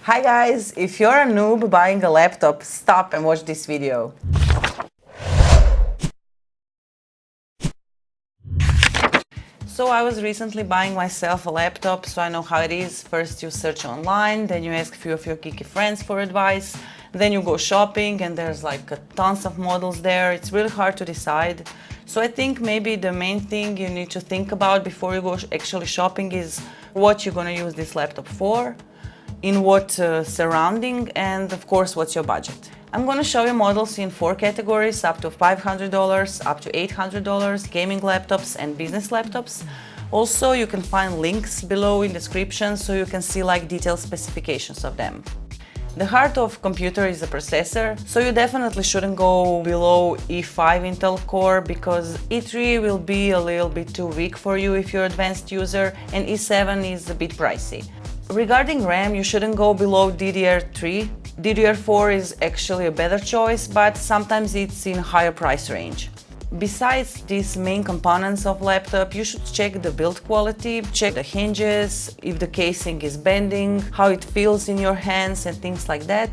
Hi guys, if you're a noob buying a laptop, stop and watch this video. So I was recently buying myself a laptop, so I know how it is. First you search online, then you ask a few of your geeky friends for advice, then you go shopping and there's like tons of models there. It's really hard to decide. So I think maybe the main thing you need to think about before you go actually shopping is what you're going to use this laptop for, in what surrounding, and of course what's your budget. I'm going to show you models in 4 categories, up to $500, up to $800, gaming laptops and business laptops. Also, you can find links below in description so you can see like detailed specifications of them. The heart of computer is the processor, so you definitely shouldn't go below E5 Intel Core because E3 will be a little bit too weak for you if you're an advanced user, and E7 is a bit pricey. Regarding RAM, you shouldn't go below DDR3. DDR4 is actually a better choice, but sometimes it's in a higher price range. Besides these main components of laptop, you should check the build quality, check the hinges, if the casing is bending, how it feels in your hands and things like that.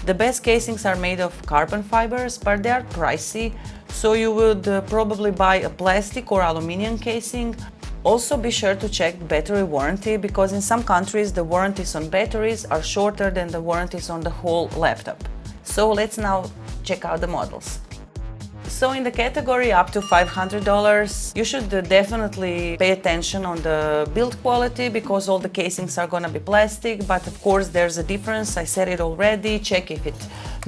The best casings are made of carbon fibers, but they are pricey, so you would probably buy a plastic or aluminum casing. Also be sure to check battery warranty, because in some countries the warranties on batteries are shorter than the warranties on the whole laptop. So let's now check out the models. So in the category up to $500, you should definitely pay attention on the build quality because all the casings are gonna be plastic, but of course there's a difference. I said it already. Check if it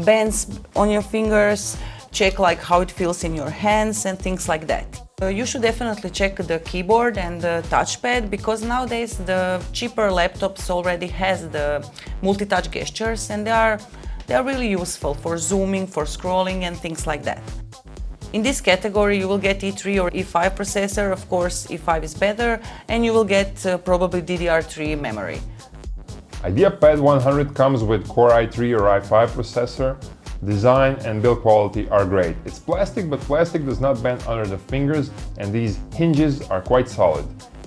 bends on your fingers, check like how it feels in your hands and things like that. You should definitely check the keyboard and the touchpad because nowadays the cheaper laptops already has the multi-touch gestures, and they are really useful for zooming, for scrolling and things like that. In this category you will get E3 or E5 processor, of course E5 is better, and you will get probably DDR3 memory. IdeaPad 100 comes with Core i3 or i5 processor. Design and build quality are great. It's plastic, but plastic does not bend under the fingers, and these hinges are quite solid.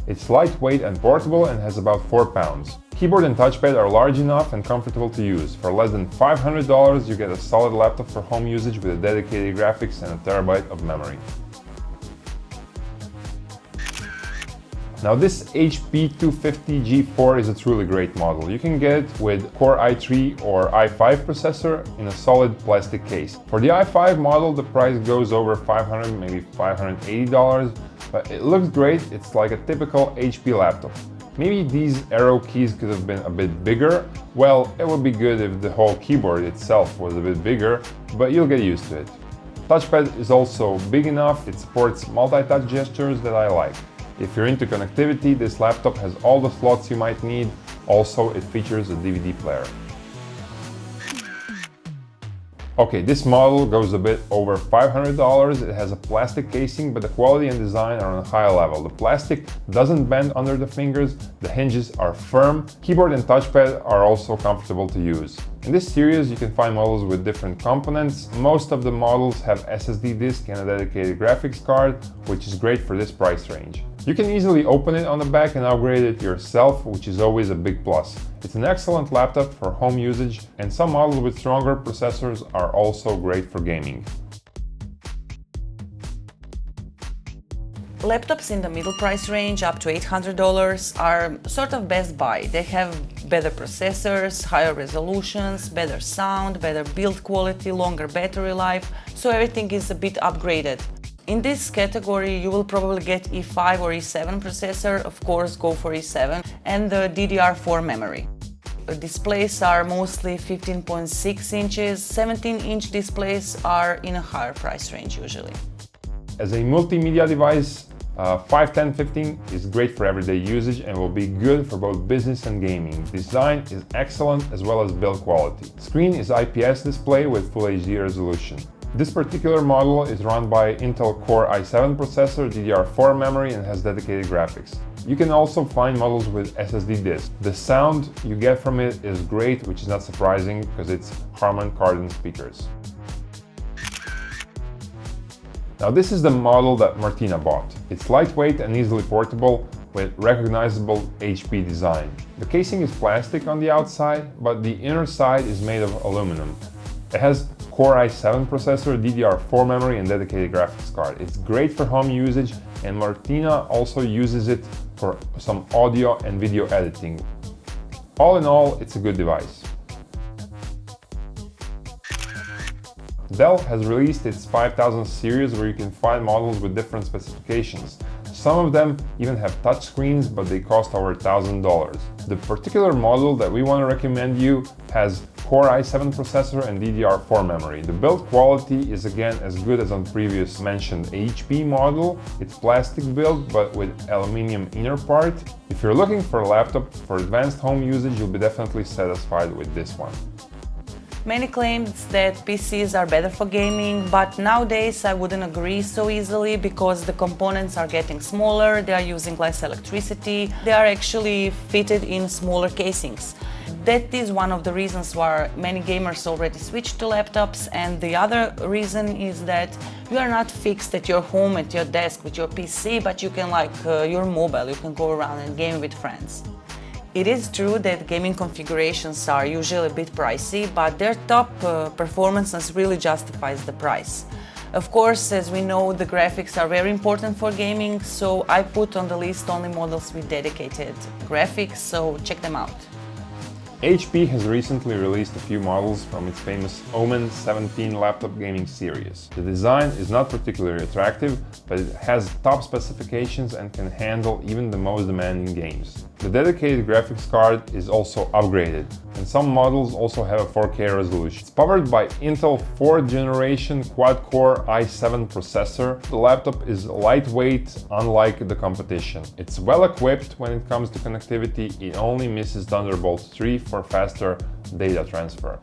It's lightweight and portable and has about 4 pounds. Keyboard and touchpad are large enough and comfortable to use. For less than $500, you get a solid laptop for home usage with a dedicated graphics and a terabyte of memory. Now this HP 250G4 is a truly great model. You can get it with Core i3 or i5 processor in a solid plastic case. For the i5 model, the price goes over $500, maybe $580, but it looks great. It's like a typical HP laptop. Maybe these arrow keys could have been a bit bigger. Well, it would be good if the whole keyboard itself was a bit bigger, but you'll get used to it. Touchpad is also big enough. It supports multi-touch gestures that I like. If you're into connectivity, this laptop has all the slots you might need. Also, it features a DVD player. Okay, this model goes a bit over $500. It has a plastic casing, but the quality and design are on a high level. The plastic doesn't bend under the fingers, the hinges are firm, keyboard and touchpad are also comfortable to use. In this series, you can find models with different components. Most of the models have SSD disk and a dedicated graphics card, which is great for this price range. You can easily open it on the back and upgrade it yourself, which is always a big plus. It's an excellent laptop for home usage, and some models with stronger processors are also great for gaming. Laptops in the middle price range up to $800 are sort of best buy. They have better processors, higher resolutions, better sound, better build quality, longer battery life, so everything is a bit upgraded. In this category you will probably get E5 or E7 processor, of course go for E7, and the DDR4 memory. Displays are mostly 15.6 inches, 17-inch displays are in a higher price range usually. As a multimedia device, 51015 is great for everyday usage and will be good for both business and gaming. Design is excellent as well as build quality. Screen is IPS display with Full HD resolution. This particular model is run by Intel Core i7 processor, DDR4 memory, and has dedicated graphics. You can also find models with SSD disk. The sound you get from it is great, which is not surprising because it's Harman Kardon speakers. Now this is the model that Martina bought. It's lightweight and easily portable. with recognizable HP design. The casing is plastic on the outside, but the inner side is made of aluminum. It has Core i7 processor, DDR4 memory and dedicated graphics card. It's great for home usage, and Retina also uses it for some audio and video editing. All in all, it's a good device. Dell has released its 5000 series where you can find models with different specifications. Some of them even have touchscreens, but they cost over $1,000. The particular model that we want to recommend you has Core i7 processor and DDR4 memory. The build quality is again as good as on previous mentioned HP model. It's plastic build but with aluminium inner part. If you're looking for a laptop for advanced home usage, you'll be definitely satisfied with this one. Many claim that PCs are better for gaming, but nowadays I wouldn't agree so easily because the components are getting smaller, they are using less electricity, they are actually fitted in smaller casings. That is one of the reasons why many gamers already switched to laptops, and the other reason is that you are not fixed at your home, at your desk with your PC, but you can you're mobile, you can go around and game with friends. It is true that gaming configurations are usually a bit pricey, but their top performances really justifies the price. Of course, as we know, the graphics are very important for gaming, so I put on the list only models with dedicated graphics, so check them out. HP has recently released a few models from its famous Omen 17 laptop gaming series. The design is not particularly attractive, but it has top specifications and can handle even the most demanding games. The dedicated graphics card is also upgraded, and some models also have a 4K resolution. It's powered by Intel 4th generation quad-core i7 processor. The laptop is lightweight, unlike the competition. It's well equipped when it comes to connectivity. It only misses Thunderbolt 3 for faster data transfer.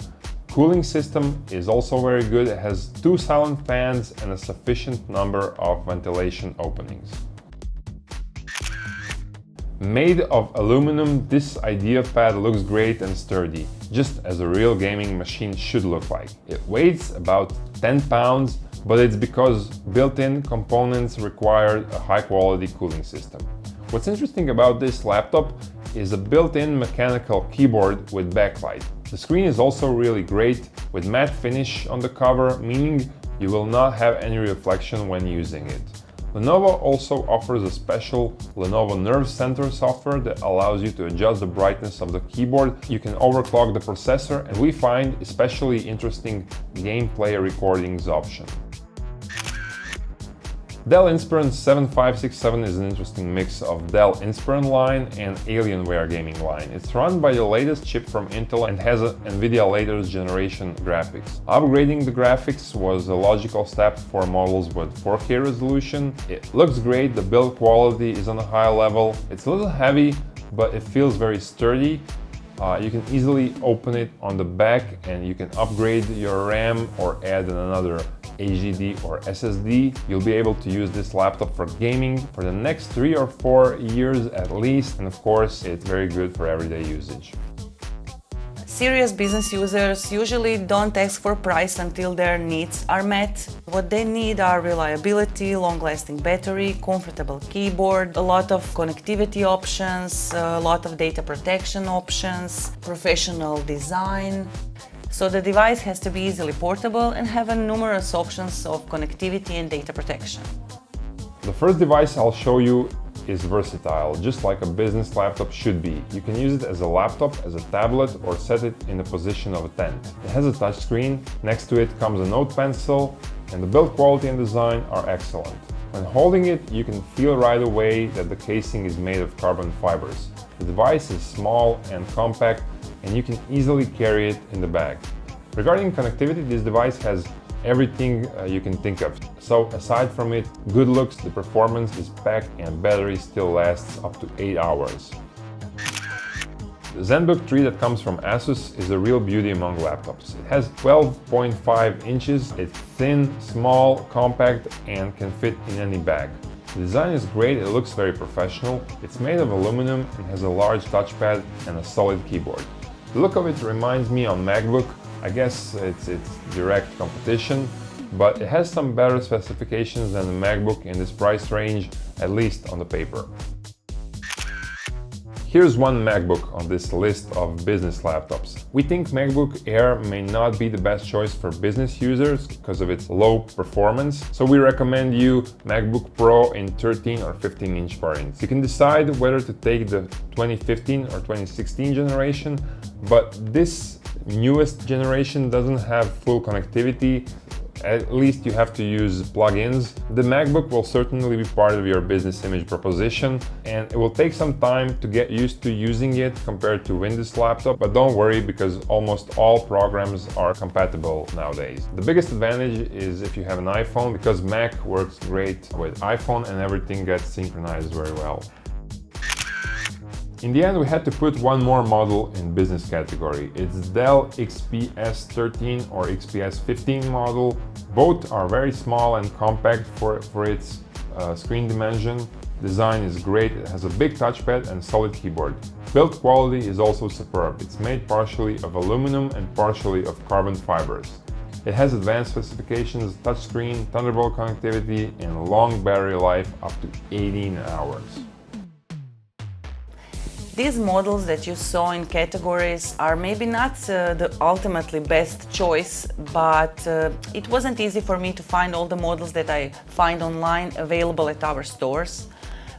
Cooling system is also very good. It has 2 silent fans and a sufficient number of ventilation openings. Made of aluminum, this IdeaPad looks great and sturdy, just as a real gaming machine should look like. It weighs about 10 pounds, but it's because built-in components require a high-quality cooling system. What's interesting about this laptop is a built-in mechanical keyboard with backlight. The screen is also really great, with matte finish on the cover, meaning you will not have any reflection when using it. Lenovo also offers a special Lenovo Nerve Center software that allows you to adjust the brightness of the keyboard. You can overclock the processor, and we find especially interesting gameplay recordings option. Dell Inspiron 7567 is an interesting mix of Dell Inspiron line and Alienware gaming line. It's run by the latest chip from Intel and has a NVIDIA latest generation graphics. Upgrading the graphics was a logical step for models with 4K resolution. It looks great, the build quality is on a high level. It's a little heavy, but it feels very sturdy. You can easily open it on the back and you can upgrade your RAM or add another HDD or SSD. You'll be able to use this laptop for gaming for the next 3 or 4 years at least, and of course it's very good for everyday usage. Serious business users usually don't ask for price until their needs are met. What they need are reliability, long-lasting battery, comfortable keyboard, a lot of connectivity options, a lot of data protection options, professional design. So the device has to be easily portable and have numerous options of connectivity and data protection. The first device I'll show you is versatile, just like a business laptop should be. You can use it as a laptop, as a tablet, or set it in the position of a tent. It has a touchscreen, next to it comes a note pencil, and the build quality and design are excellent. When holding it, you can feel right away that the casing is made of carbon fibers. The device is small and compact, and you can easily carry it in the bag. Regarding connectivity, this device has everything you can think of. So aside from it, good looks, the performance is packed and battery still lasts up to 8 hours. The ZenBook 3 that comes from Asus is a real beauty among laptops. It has 12.5 inches, it's thin, small, compact and can fit in any bag. The design is great, it looks very professional, it's made of aluminum and has a large touchpad and a solid keyboard. The look of it reminds me of MacBook. I guess it's direct competition, but it has some better specifications than the MacBook in this price range, at least on the paper. Here's one MacBook on this list of business laptops. We think MacBook Air may not be the best choice for business users because of its low performance, so we recommend you MacBook Pro in 13 or 15-inch variants. You can decide whether to take the 2015 or 2016 generation, but this newest generation doesn't have full connectivity. At least you have to use plugins. The MacBook will certainly be part of your business image proposition, and it will take some time to get used to using it compared to Windows laptop, but don't worry because almost all programs are compatible nowadays. The biggest advantage is if you have an iPhone, because Mac works great with iPhone and everything gets synchronized very well. In the end, we had to put one more model in business category. It's Dell XPS 13 or XPS 15 model. Both are very small and compact for its screen dimension. Design is great, it has a big touchpad and solid keyboard. Build quality is also superb. It's made partially of aluminum and partially of carbon fibers. It has advanced specifications, touchscreen, Thunderbolt connectivity, and long battery life up to 18 hours. These models that you saw in categories are maybe not the ultimately best choice, but it wasn't easy for me to find all the models that I find online available at our stores.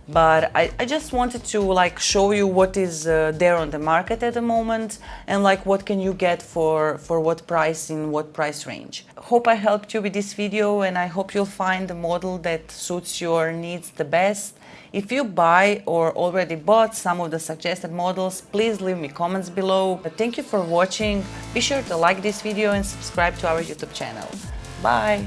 But I just wanted to show you what is there on the market at the moment and what can you get for what price in what price range. Hope I helped you with this video, and I hope you'll find the model that suits your needs the best. If you buy or already bought some of the suggested models, please leave me comments below. Thank you for watching. Be sure to like this video and subscribe to our YouTube channel. Bye!